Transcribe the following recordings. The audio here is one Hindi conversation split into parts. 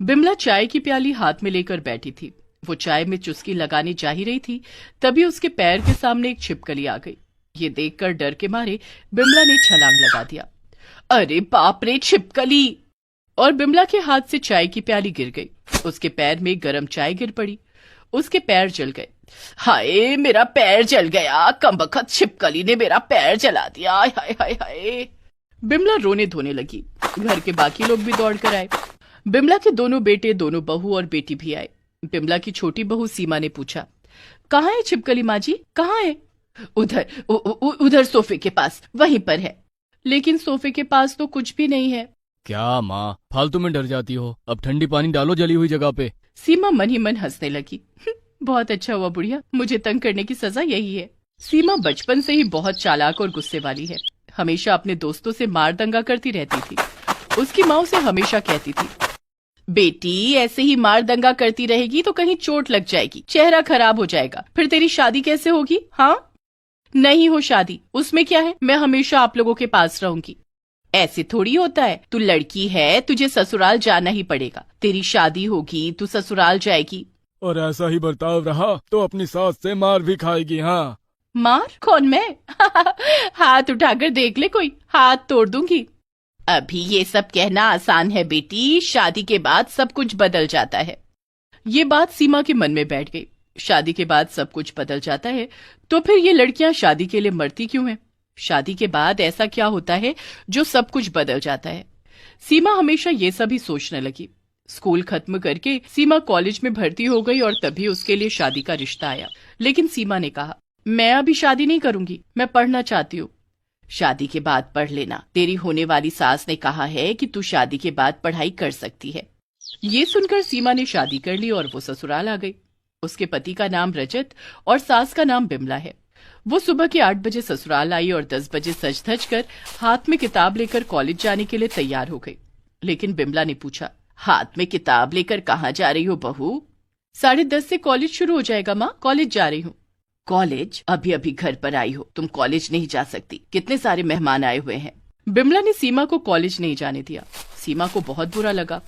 बिमला चाय की प्याली हाथ में लेकर बैठी थी। वो चाय में चुस्की लगाने जा ही रही थी, तभी उसके पैर के सामने एक छिपकली आ गई। ये देखकर डर के मारे बिमला ने छलांग लगा दिया। अरे बाप रे, छिपकली! और बिमला के हाथ से चाय की प्याली गिर गई। उसके पैर में गरम चाय गिर पड़ी। उसके पैर जल गए। हाय, मेरा पैर जल गया, कमबख्त छिपकली ने मेरा पैर जला दिया। हाय हाय हाय। बिमला रोने धोने लगी। घर के बाकी लोग भी दौड़ कर आए। बिमला के दोनों बेटे, दोनों बहू और बेटी भी आए। बिमला की छोटी बहू सीमा ने पूछा, कहाँ है छिपकली माँ जी, कहाँ है? उधर उधर सोफे के पास, वहीं पर है। लेकिन सोफे के पास तो कुछ भी नहीं है। क्या माँ, फालतू में डर जाती हो? अब ठंडी पानी डालो जली हुई जगह पे। सीमा मन ही मन हंसने लगी। बहुत अच्छा हुआ बुढ़िया, मुझे तंग करने की सजा यही है। सीमा बचपन से ही बहुत चालाक और गुस्से वाली है। हमेशा अपने दोस्तों से मार दंगा करती रहती थी। उसकी माँ उसे हमेशा कहती थी, बेटी ऐसे ही मार दंगा करती रहेगी तो कहीं चोट लग जाएगी, चेहरा खराब हो जाएगा, फिर तेरी शादी कैसे होगी? हाँ, नहीं हो शादी, उसमें क्या है, मैं हमेशा आप लोगों के पास रहूंगी। ऐसे थोड़ी होता है, तू लड़की है, तुझे ससुराल जाना ही पड़ेगा। तेरी शादी होगी, तू ससुराल जाएगी। और ऐसा ही बर्ताव रहा तो अपनी सास से मार भी खाएगी। हाँ, मार? कौन, मैं? हाथ उठाकर देख ले कोई, हाथ तोड़ दूंगी। अभी ये सब कहना आसान है बेटी, शादी के बाद सब कुछ बदल जाता है। ये बात सीमा के मन में बैठ गई। शादी के बाद सब कुछ बदल जाता है तो फिर ये लड़कियां शादी के लिए मरती क्यों हैं? शादी के बाद ऐसा क्या होता है जो सब कुछ बदल जाता है? सीमा हमेशा ये सब ही सोचने लगी। स्कूल खत्म करके सीमा कॉलेज में भर्ती हो गई और तभी उसके लिए शादी का रिश्ता आया। लेकिन सीमा ने कहा, मैं अभी शादी नहीं करूंगी, मैं पढ़ना चाहती हूँ। शादी के बाद पढ़ लेना, तेरी होने वाली सास ने कहा है कि तू शादी के बाद पढ़ाई कर सकती है। ये सुनकर सीमा ने शादी कर ली और वो ससुराल आ गई। उसके पति का नाम रजत और सास का नाम बिमला है। वो सुबह के 8 बजे ससुराल आई और 10 बजे सज धज कर हाथ में किताब लेकर कॉलेज जाने के लिए तैयार हो गई। लेकिन बिमला ने पूछा, हाथ में किताब लेकर कहाँ जा रही हो बहू? 10:30 से कॉलेज शुरू हो जाएगा माँ, कॉलेज जा रही हूँ। कॉलेज? अभी अभी घर पर आई हो, तुम कॉलेज नहीं जा सकती, कितने सारे मेहमान आए हुए हैं। बिमला ने सीमा को कॉलेज नहीं जाने दिया। सीमा को बहुत बुरा लगा।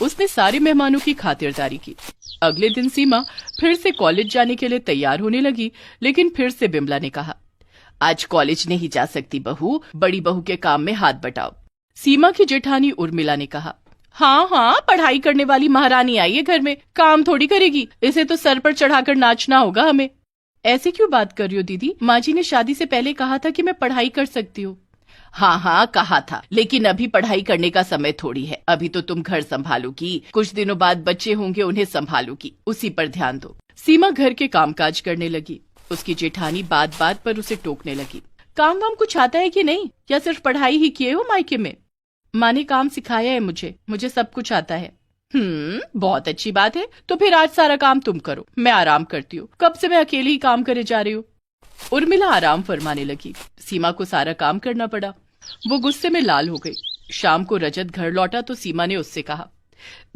उसने सारे मेहमानों की खातिरदारी की। अगले दिन सीमा फिर से कॉलेज जाने के लिए तैयार होने लगी, लेकिन फिर से बिमला ने कहा, आज कॉलेज नहीं जा सकती बहू, बड़ी बहू के काम में हाथ बटाओ। सीमा की जेठानी उर्मिला ने कहा, हाँ हाँ, पढ़ाई करने वाली महारानी आई है घर में, काम थोड़ी करेगी, इसे तो सर पर चढ़ाकर नाचना होगा हमें। ऐसे क्यों बात कर रही हो दीदी? माँ जी ने शादी से पहले कहा था कि मैं पढ़ाई कर सकती हूँ। हाँ हाँ कहा था, लेकिन अभी पढ़ाई करने का समय थोड़ी है। अभी तो तुम घर संभालोगी, कुछ दिनों बाद बच्चे होंगे, उन्हें संभालोगी, उसी पर ध्यान दो। सीमा घर के कामकाज करने लगी। उसकी जेठानी बात बात पर उसे टोकने लगी, काम वाम कुछ आता है कि नहीं, या सिर्फ पढ़ाई ही किए हो मायके में? माँ ने काम सिखाया है मुझे सब कुछ आता है। बहुत अच्छी बात है, तो फिर आज सारा काम तुम करो, मैं आराम करती हूँ। कब से मैं अकेली ही काम करे जा रही हूँ। उर्मिला आराम फरमाने लगी। सीमा को सारा काम करना पड़ा। वो गुस्से में लाल हो गई। शाम को रजत घर लौटा तो सीमा ने उससे कहा,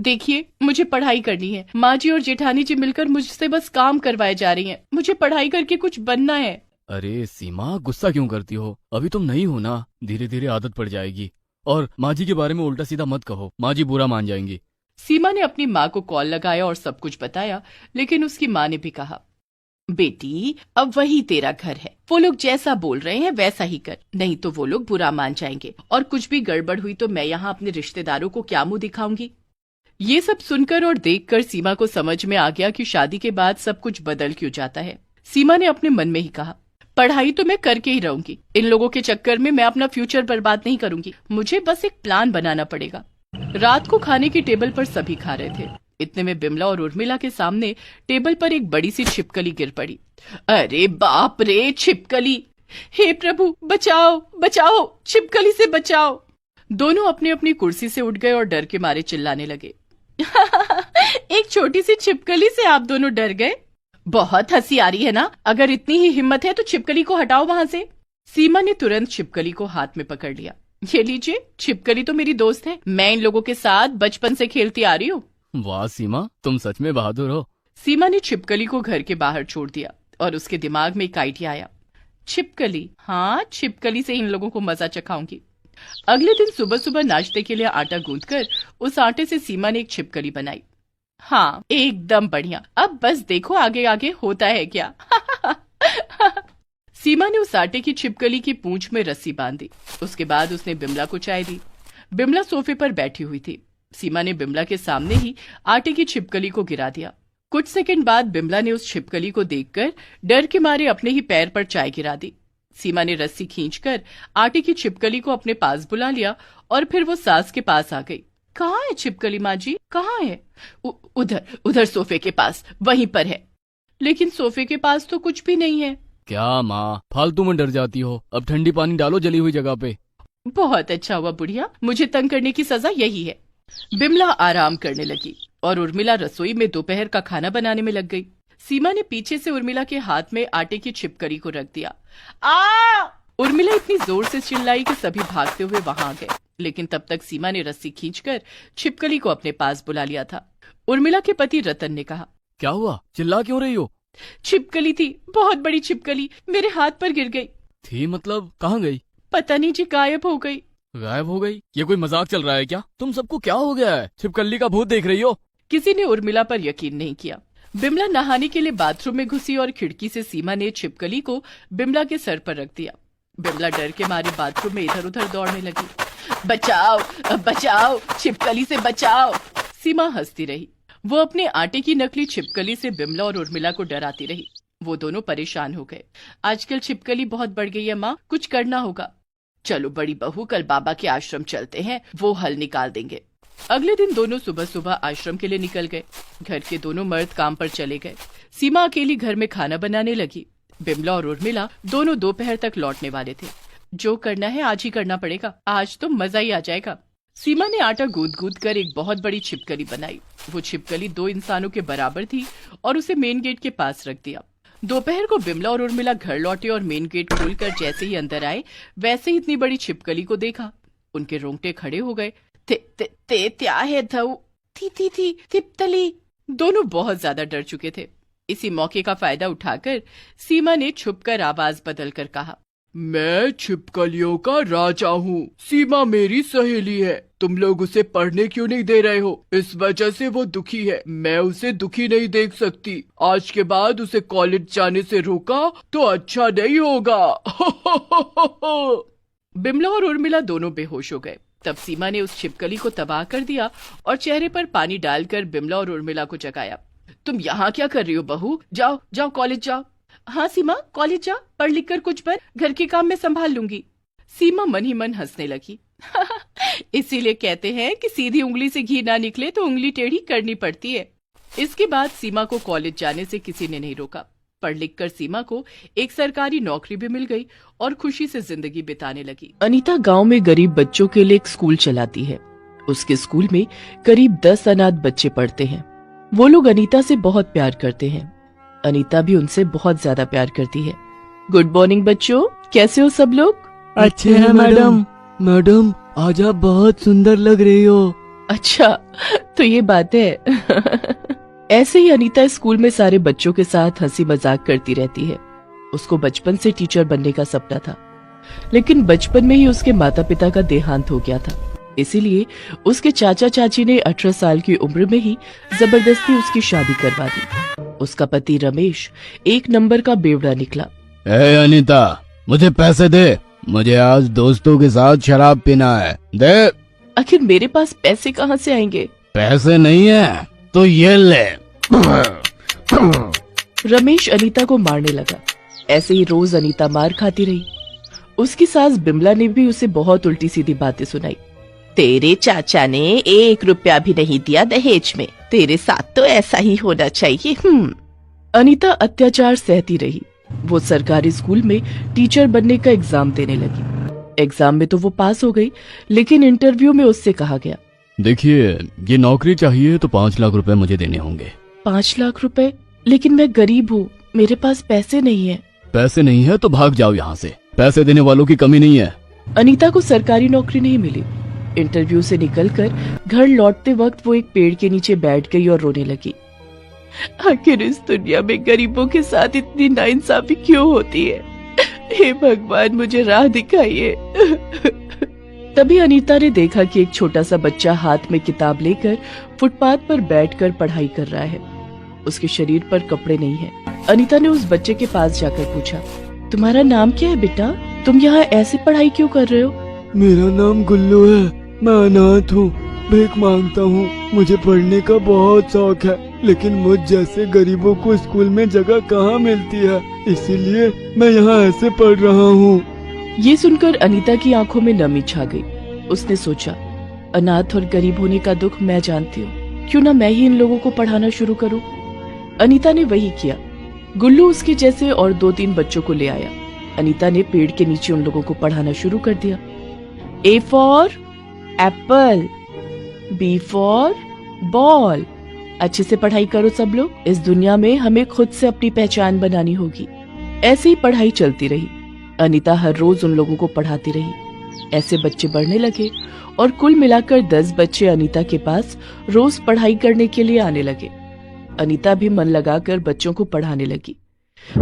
देखिए मुझे पढ़ाई करनी है, माँ जी और जेठानी जी मिलकर मुझसे बस काम करवाए जा रही हैं, मुझे पढ़ाई करके कुछ बनना है। अरे सीमा, गुस्सा क्यों करती हो? अभी तुम नहीं हो ना, धीरे धीरे आदत पड़ जाएगी। और माँ जी के बारे में उल्टा सीधा मत कहो, माँ जी बुरा मान जाएंगी। सीमा ने अपनी माँ को कॉल लगाया और सब कुछ बताया, लेकिन उसकी माँ ने भी कहा, बेटी अब वही तेरा घर है, वो लोग जैसा बोल रहे हैं वैसा ही कर, नहीं तो वो लोग बुरा मान जाएंगे, और कुछ भी गड़बड़ हुई तो मैं यहाँ अपने रिश्तेदारों को क्या मुंह दिखाऊंगी। ये सब सुनकर और देखकर सीमा को समझ में आ गया कि शादी के बाद सब कुछ बदल क्यों जाता है। सीमा ने अपने मन में ही कहा, पढ़ाई तो मैं करके ही रहूंगी, इन लोगों के चक्कर में मैं अपना फ्यूचर बर्बाद नहीं करूंगी, मुझे बस एक प्लान बनाना पड़ेगा। रात को खाने की टेबल पर सभी खा रहे थे। इतने में बिमला और उर्मिला के सामने टेबल पर एक बड़ी सी छिपकली गिर पड़ी। अरे बाप रे, छिपकली! हे प्रभु, बचाओ बचाओ, छिपकली से बचाओ। दोनों अपनी अपनी कुर्सी से उठ गए और डर के मारे चिल्लाने लगे। एक छोटी सी छिपकली से आप दोनों डर गए? बहुत हंसी आ रही है ना? अगर इतनी ही हिम्मत है तो छिपकली को हटाओ वहां से। सीमा ने तुरंत छिपकली को हाथ में पकड़ लिया। ये लीजिए, छिपकली तो मेरी दोस्त है, मैं इन लोगों के साथ बचपन से खेलती आ रही हूँ। वाह सीमा, तुम सच में बहादुर हो। सीमा ने छिपकली को घर के बाहर छोड़ दिया और उसके दिमाग में एक आइडिया आया। छिपकली, हाँ छिपकली से इन लोगों को मजा चखाऊंगी। अगले दिन सुबह सुबह नाश्ते के लिए आटा गूंथकर उस आटे से सीमा ने एक छिपकली बनाई। हाँ, एकदम बढ़िया। अब बस देखो आगे आगे होता है क्या। सीमा ने उस आटे की छिपकली की पूंछ में रस्सी बांधी। उसके बाद उसने बिमला को चाय दी। बिमला सोफे पर बैठी हुई थी। सीमा ने बिमला के सामने ही आटे की छिपकली को गिरा दिया। कुछ सेकंड बाद बिमला ने उस छिपकली को देखकर डर के मारे अपने ही पैर पर चाय गिरा दी। सीमा ने रस्सी खींचकर आटे की छिपकली को अपने पास बुला लिया और फिर वो सास के पास आ गई। कहाँ है छिपकली माँ जी, कहाँ है? उधर उधर सोफे के पास, वहीं पर है। लेकिन सोफे के पास तो कुछ भी नहीं है। क्या माँ, फालतू में डर जाती हो? अब ठंडी पानी डालो जली हुई जगह पे। बहुत अच्छा हुआ बुढ़िया, मुझे तंग करने की सजा यही है। बिमला आराम करने लगी और उर्मिला रसोई में दोपहर का खाना बनाने में लग गई। सीमा ने पीछे से उर्मिला के हाथ में आटे की छिपकली को रख दिया। आ! उर्मिला इतनी जोर से चिल्लाई कि सभी भागते हुए वहां आ गए। लेकिन तब तक सीमा ने रस्सी खींचकर छिपकली को अपने पास बुला लिया था। उर्मिला के पति रतन ने कहा, क्या हुआ, चिल्ला क्यों रही हो? छिपकली थी, बहुत बड़ी छिपकली, मेरे हाथ पर गिर गई। थी मतलब कहाँ गई? पता नहीं जी, गायब हो गई। गायब हो गई? ये कोई मजाक चल रहा है क्या? तुम सबको क्या हो गया है? छिपकली का भूत देख रही हो? किसी ने उर्मिला पर यकीन नहीं किया। बिमला नहाने के लिए बाथरूम में घुसी और खिड़की से सीमा ने छिपकली को बिमला के सर पर रख दिया। बिमला डर के मारे बाथरूम में इधर उधर दौड़ने लगी। बचाओ बचाओ, छिपकली से बचाओ। सीमा हंसती रही। वो अपने आटे की नकली छिपकली से बिमला और उर्मिला को डराती रही। वो दोनों परेशान हो गए। आजकल छिपकली बहुत बढ़ गई है माँ, कुछ करना होगा। चलो बड़ी बहू, कल बाबा के आश्रम चलते हैं, वो हल निकाल देंगे। अगले दिन दोनों सुबह सुबह आश्रम के लिए निकल गए। घर के दोनों मर्द काम पर चले गए। सीमा अकेली घर में खाना बनाने लगी। बिमला और उर्मिला दोनों दोपहर तक लौटने वाले थे। जो करना है आज ही करना पड़ेगा, आज तो मजा ही आ जाएगा। सीमा ने आटा गूंद गूंद कर एक बहुत बड़ी छिपकली बनाई। वो छिपकली 2 इंसानों के बराबर थी और उसे मेन गेट के पास रख दिया। दोपहर को बिमला और उर्मिला घर लौटे और मेन गेट खोलकर जैसे ही अंदर आए वैसे ही इतनी बड़ी छिपकली को देखा। उनके रोंगटे खड़े हो गए। ते क्या है धऊ? थी तिप्तली। दोनों बहुत ज्यादा डर चुके थे। इसी मौके का फायदा उठाकर सीमा ने छुपकर आवाज बदलकर कहा, मैं छिपकलियों का राजा हूँ। सीमा मेरी सहेली है। तुम लोग उसे पढ़ने क्यों नहीं दे रहे हो? इस वजह से वो दुखी है। मैं उसे दुखी नहीं देख सकती। आज के बाद उसे कॉलेज जाने से रोका तो अच्छा नहीं होगा। बिमला और उर्मिला दोनों बेहोश हो गए। तब सीमा ने उस छिपकली को तबाह कर दिया और चेहरे पर पानी डालकर बिमला और उर्मिला को जगाया। तुम यहाँ क्या कर रही हो बहू? जाओ जाओ कॉलेज जाओ। हाँ सीमा, कॉलेज जा, पढ़ लिख कर कुछ बन, घर के काम में संभाल लूंगी। सीमा मन ही मन हंसने लगी। इसीलिए कहते हैं कि सीधी उंगली से घी ना निकले तो उंगली टेढ़ी करनी पड़ती है। इसके बाद सीमा को कॉलेज जाने से किसी ने नहीं रोका। पढ़ लिख कर सीमा को एक सरकारी नौकरी भी मिल गई और खुशी से जिंदगी बिताने लगी। अनीता गांव में गरीब बच्चों के लिए एक स्कूल चलाती है। उसके स्कूल में करीब 10 अनाथ बच्चे पढ़ते हैं। वो लोग अनीता से बहुत प्यार करते हैं। अनीता भी उनसे बहुत ज्यादा प्यार करती है। गुड मॉर्निंग बच्चों, कैसे हो सब लोग? अच्छे हैं मैडम। मैडम आज आप बहुत सुंदर लग रही हो। अच्छा तो ये बात है। ऐसे ही अनीता स्कूल में सारे बच्चों के साथ हंसी मजाक करती रहती है। उसको बचपन से टीचर बनने का सपना था, लेकिन बचपन में ही उसके माता पिता का देहांत हो गया था। इसीलिए उसके चाचा चाची ने 18 साल की उम्र में ही जबरदस्ती उसकी शादी करवा दी। उसका पति रमेश एक नंबर का बेवड़ा निकला। ए अनीता, मुझे पैसे दे, मुझे आज दोस्तों के साथ शराब पीना है, दे। आखिर मेरे पास पैसे कहाँ से आएंगे? पैसे नहीं है तो ये ले। रमेश अनीता को मारने लगा। ऐसे ही रोज अनीता मार खाती रही। उसकी सास बिमला ने भी उसे बहुत उल्टी सीधी बातें सुनाई। तेरे चाचा ने 1 रुपया भी नहीं दिया दहेज में, तेरे साथ तो ऐसा ही होना चाहिए। अनीता अत्याचार सहती रही। वो सरकारी स्कूल में टीचर बनने का एग्जाम देने लगी। एग्जाम में तो वो पास हो गई, लेकिन इंटरव्यू में उससे कहा गया, देखिए ये नौकरी चाहिए तो 5 लाख रुपए मुझे देने होंगे। 5 लाख रुपए? लेकिन मैं गरीब हूँ, मेरे पास पैसे नहीं है। पैसे नहीं है तो भाग जाओ यहाँ से, पैसे देने वालों की कमी नहीं है। अनीता को सरकारी नौकरी नहीं मिली। इंटरव्यू से निकलकर घर लौटते वक्त वो एक पेड़ के नीचे बैठ गई और रोने लगी। आखिर इस दुनिया में गरीबों के साथ इतनी नाइंसाफी क्यों होती है? हे भगवान, मुझे राह दिखाइए। तभी अनीता ने देखा कि एक छोटा सा बच्चा हाथ में किताब लेकर फुटपाथ पर बैठकर पढ़ाई कर रहा है। उसके शरीर पर कपड़े नहीं हैं। अनीता ने उस बच्चे के पास जाकर पूछा, तुम्हारा नाम क्या है बेटा? तुम यहाँ ऐसी पढ़ाई क्यों कर रहे हो? मेरा नाम गुल्लू है, मैं अनाथ हूँ, भीख मांगता हूँ। मुझे पढ़ने का बहुत शौक है, लेकिन मुझ जैसे गरीबों को स्कूल में जगह कहाँ मिलती है, इसीलिए मैं यहाँ ऐसे पढ़ रहा हूँ। ये सुनकर अनीता की आंखों में नमी छा गई। उसने सोचा, अनाथ और गरीब होने का दुख मैं जानती हूँ, क्यों ना मैं ही इन लोगों को पढ़ाना शुरू करूँ। अनीता ने वही किया। गुल्लू उसके जैसे और 2-3 बच्चों को ले आया। अनीता ने पेड़ के नीचे उन लोगों को पढ़ाना शुरू कर दिया। A for Apple, B for ball. अच्छे से पढ़ाई करो सब लोग, इस दुनिया में हमें खुद से अपनी पहचान बनानी होगी। ऐसे ही पढ़ाई चलती रही। अनीता हर रोज उन लोगों को पढ़ाती रही। ऐसे बच्चे बढ़ने लगे और कुल मिलाकर 10 बच्चे अनीता के पास रोज पढ़ाई करने के लिए आने लगे। अनीता भी मन लगाकर बच्चों को पढ़ाने लगी,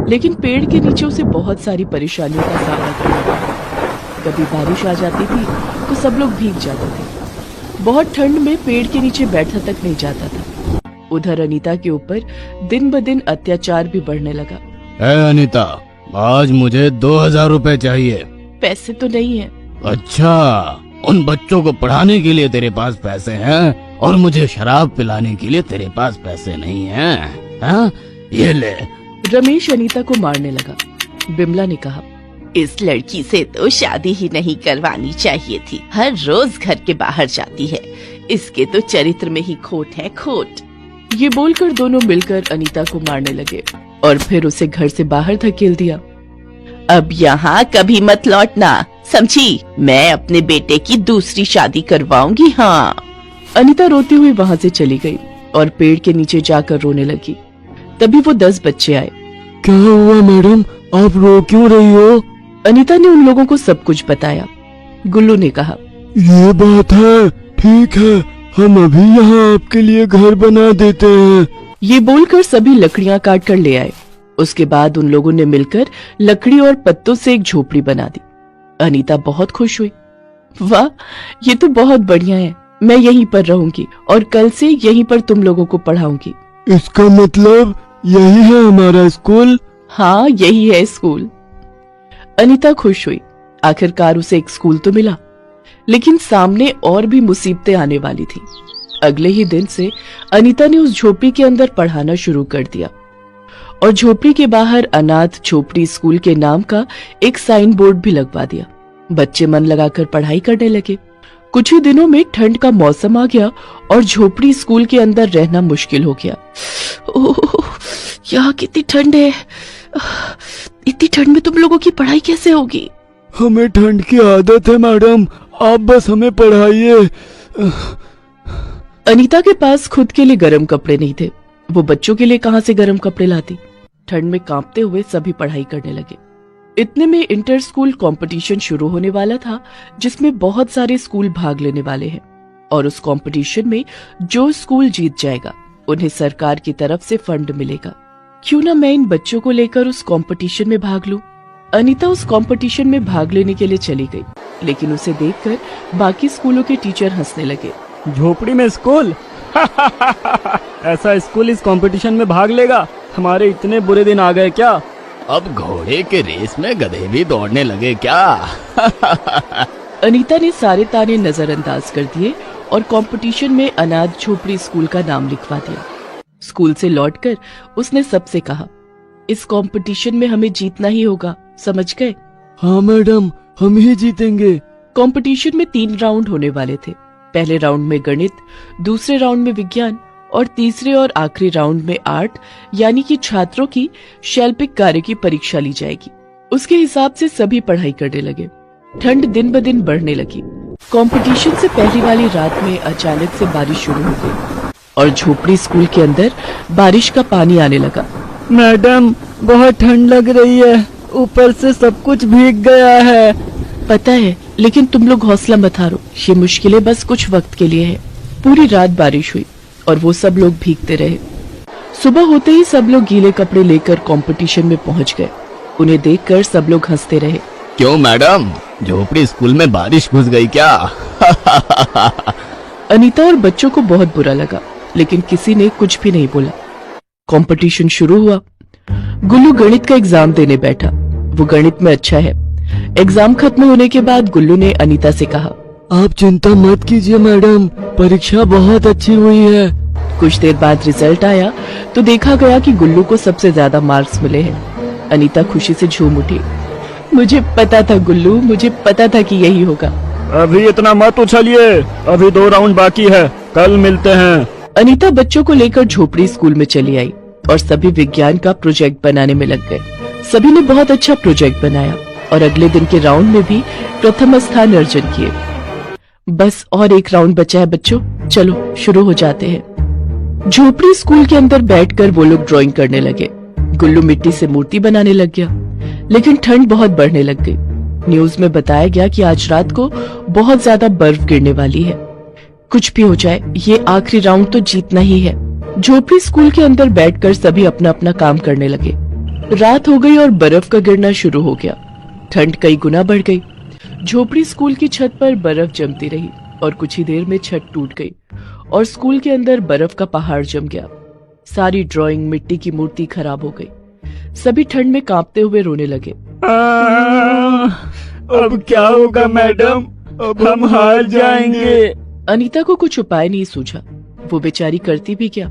लेकिन पेड़ के नीचे उसे बहुत सारी परेशानियों का सामना करना पड़ा। कभी बारिश आ जाती थी तो सब लोग भीग जाते थे। बहुत ठंड में पेड़ के नीचे बैठा तक नहीं जाता था। उधर अनीता के ऊपर दिन ब दिन अत्याचार भी बढ़ने लगा। अनीता, आज मुझे 2000 रुपए चाहिए। पैसे तो नहीं है। अच्छा, उन बच्चों को पढ़ाने के लिए तेरे पास पैसे हैं और मुझे शराब पिलाने के लिए तेरे पास पैसे नहीं हैं? हाँ? ये ले। रमेश अनीता को मारने लगा। बिमला ने कहा, इस लड़की से तो शादी ही नहीं करवानी चाहिए थी, हर रोज घर के बाहर जाती है, इसके तो चरित्र में ही खोट है, खोट। ये बोलकर दोनों मिलकर अनीता को मारने लगे और फिर उसे घर से बाहर धकेल दिया। अब यहाँ कभी मत लौटना, समझी? मैं अपने बेटे की दूसरी शादी करवाऊंगी। हाँ। अनीता रोती हुई वहाँ से चली गई और पेड़ के नीचे जाकर रोने लगी। तभी वो 10 बच्चे आए। क्या हुआ मैडम, आप रो क्यों रही हो? अनीता ने उन लोगों को सब कुछ बताया। गुल्लू ने कहा, ये बात है, ठीक है, हम अभी यहाँ आपके लिए घर बना देते हैं। ये बोलकर सभी लकड़ियाँ काट कर ले आए। उसके बाद उन लोगों ने मिलकर लकड़ी और पत्तों से एक झोपड़ी बना दी। अनीता बहुत खुश हुई। वाह, ये तो बहुत बढ़िया है, मैं यहीं पर रहूंगी और कल से यहीं पर तुम लोगों को पढ़ाऊंगी। इसका मतलब यही है हमारा स्कूल? हाँ, यही है स्कूल। अनीता खुश हुई। आखिरकार उसे एक स्कूल तो मिला, लेकिन सामने और भी मुसीबतें आने वाली थी। अगले ही दिन से अनीता ने उस झोपड़ी के अंदर पढ़ाना शुरू कर दिया और झोपड़ी के बाहर अनाथ झोपड़ी स्कूल के नाम का एक साइन बोर्ड भी लगवा दिया। बच्चे मन लगाकर पढ़ाई करने लगे। कुछ ही दिनों में ठंड का मौसम आ गया और झोपड़ी स्कूल के अंदर रहना मुश्किल हो गया। ओह, यहाँ कितनी ठंड है। इतनी ठंड में तुम लोगों की पढ़ाई कैसे होगी? हमें ठंड की आदत है मैडम, आप बस हमें पढ़ाइए। अनीता के पास खुद के लिए गर्म कपड़े नहीं थे। वो बच्चों के लिए कहां से गर्म कपड़े लाती? ठंड में कांपते हुए सभी पढ़ाई करने लगे। इतने में इंटर स्कूल कंपटीशन शुरू होने वाला था, जिसमें बहुत सारे स्कूल भाग लेने वाले हैं और उस कंपटीशन में जो स्कूल जीत जाएगा उन्हें सरकार की तरफ से फंड मिलेगा। क्यों ना मैं इन बच्चों को लेकर उस कंपटीशन में भाग लूं? अनीता उस कंपटीशन में भाग लेने के लिए चली गई, लेकिन उसे देखकर बाकी स्कूलों के टीचर हंसने लगे। झोपड़ी में स्कूल? ऐसा स्कूल इस कंपटीशन में भाग लेगा? हमारे इतने बुरे दिन आ गए क्या? अब घोड़े के रेस में गधे भी दौड़ने लगे क्या? अनीता ने सारे ताने नजरअंदाज कर दिए और कंपटीशन में अनाथ झोपड़ी स्कूल का नाम लिखवा दिया। स्कूल से लौटकर उसने सबसे कहा, इस कंपटीशन में हमें जीतना ही होगा, समझ गए? हाँ मैडम, हम ही जीतेंगे। कंपटीशन में 3 राउंड होने वाले थे। पहले राउंड में गणित, दूसरे राउंड में विज्ञान और तीसरे और आखिरी राउंड में आर्ट यानी कि छात्रों की शैल्पिक कार्य की परीक्षा ली जाएगी। उसके हिसाब से सभी पढ़ाई करने लगे। ठंड दिन ब दिन बढ़ने लगी। कंपटीशन से पहली वाली रात में अचानक से बारिश शुरू हो गई और झोपड़ी स्कूल के अंदर बारिश का पानी आने लगा। मैडम, बहुत ठंड लग रही है, ऊपर से सब कुछ भीग गया है। पता है, लेकिन तुम लोग हौसला मत हारो, ये मुश्किलें बस कुछ वक्त के लिए है। पूरी रात बारिश हुई और वो सब लोग भीगते रहे। सुबह होते ही सब लोग गीले कपड़े लेकर कंपटीशन में पहुंच गए। उन्हें देखकर सब लोग हंसते रहे। क्यों मैडम, झोपड़ी स्कूल में बारिश घुस गई क्या? अनीता और बच्चों को बहुत बुरा लगा, लेकिन किसी ने कुछ भी नहीं बोला। कंपटीशन शुरू हुआ। गुल्लू गणित का एग्जाम देने बैठा। वो गणित में अच्छा है। एग्जाम खत्म होने के बाद गुल्लू ने अनीता से कहा, आप चिंता मत कीजिए मैडम, परीक्षा बहुत अच्छी हुई है। कुछ देर बाद रिजल्ट आया तो देखा गया कि गुल्लू को सबसे ज्यादा मार्क्स मिले हैं। अनीता खुशी से झूम उठी। मुझे पता था गुल्लू, मुझे पता था कि यही होगा। अभी इतना मत उछलिए, अभी 2 राउंड बाकी है, कल मिलते हैं। अनीता बच्चों को लेकर झोपड़ी स्कूल में चली आई और सभी विज्ञान का प्रोजेक्ट बनाने में लग गए। सभी ने बहुत अच्छा प्रोजेक्ट बनाया और अगले दिन के राउंड में भी प्रथम स्थान अर्जन किए। बस और एक राउंड बचा है बच्चों, चलो शुरू हो जाते हैं। झोपड़ी स्कूल के अंदर बैठकर वो लोग ड्राइंग करने लगे। गुल्लू मिट्टी से मूर्ति बनाने लग गया, लेकिन ठंड बहुत बढ़ने लग गई। न्यूज में बताया गया कि आज रात को बहुत ज्यादा बर्फ गिरने वाली है। कुछ भी हो जाए, ये आखिरी राउंड तो जीतना ही है। झोपड़ी स्कूल के अंदर बैठकर सभी अपना अपना काम करने लगे। रात हो गई और बर्फ का गिरना शुरू हो गया। ठंड कई गुना बढ़ गई। झोपड़ी स्कूल की छत पर बर्फ जमती रही और कुछ ही देर में छत टूट गई और स्कूल के अंदर बर्फ का पहाड़ जम गया। सारी ड्राइंग, मिट्टी की मूर्ति खराब हो गई। सभी ठंड में कांपते हुए रोने लगे। अब क्या होगा मैडम, अब हम हार जाएंगे। अनीता को कुछ उपाय नहीं सूझा। वो बेचारी करती भी क्या?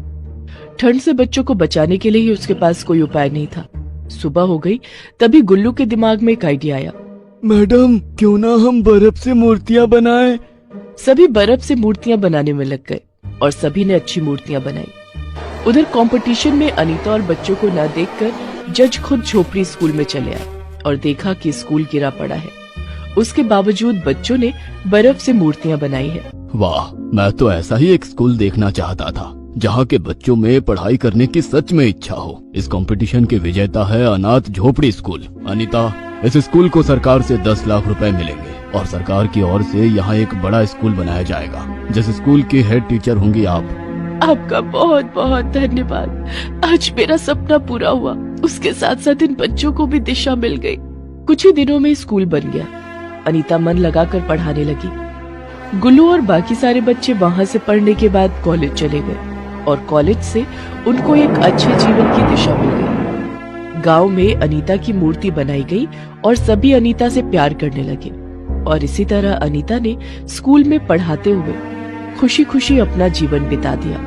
ठंड से बच्चों को बचाने के लिए ही उसके पास कोई उपाय नहीं था। सुबह हो गई, तभी गुल्लू के दिमाग में एक आइडिया आया। मैडम, क्यों ना हम बर्फ से मूर्तियाँ बनाएं? सभी बर्फ से मूर्तियां बनाने में लग गए और सभी ने अच्छी मूर्तियां बनाई। उधर कंपटीशन में अनीता और बच्चों को न देखकर जज खुद झोपड़ी स्कूल में चले आए और देखा कि स्कूल गिरा पड़ा है। उसके बावजूद बच्चों ने बर्फ से मूर्तियां बनाई है। वाह, मैं तो ऐसा ही एक स्कूल देखना चाहता था जहाँ के बच्चों में पढ़ाई करने की सच में इच्छा हो। इस कंपटीशन के विजेता है अनाथ झोपड़ी स्कूल। अनीता, इस स्कूल को सरकार से 10 लाख रुपए मिलेंगे और सरकार की ओर से यहाँ एक बड़ा स्कूल बनाया जाएगा। जिस स्कूल की हेड टीचर होंगी आप। आपका बहुत बहुत धन्यवाद। आज मेरा सपना पूरा हुआ। उसके साथ साथ इन बच्चों को भी दिशा मिल गई। कुछ ही दिनों में स्कूल बन गया। अनीता मन लगाकर पढ़ाने लगी। गुल्लू और बाकी सारे बच्चे वहाँ से पढ़ने के बाद कॉलेज चले गए और कॉलेज से उनको एक अच्छे जीवन की दिशा मिल गई। गांव में अनीता की मूर्ति बनाई गई और सभी अनीता से प्यार करने लगे और इसी तरह अनीता ने स्कूल में पढ़ाते हुए खुशी खुशी अपना जीवन बिता दिया।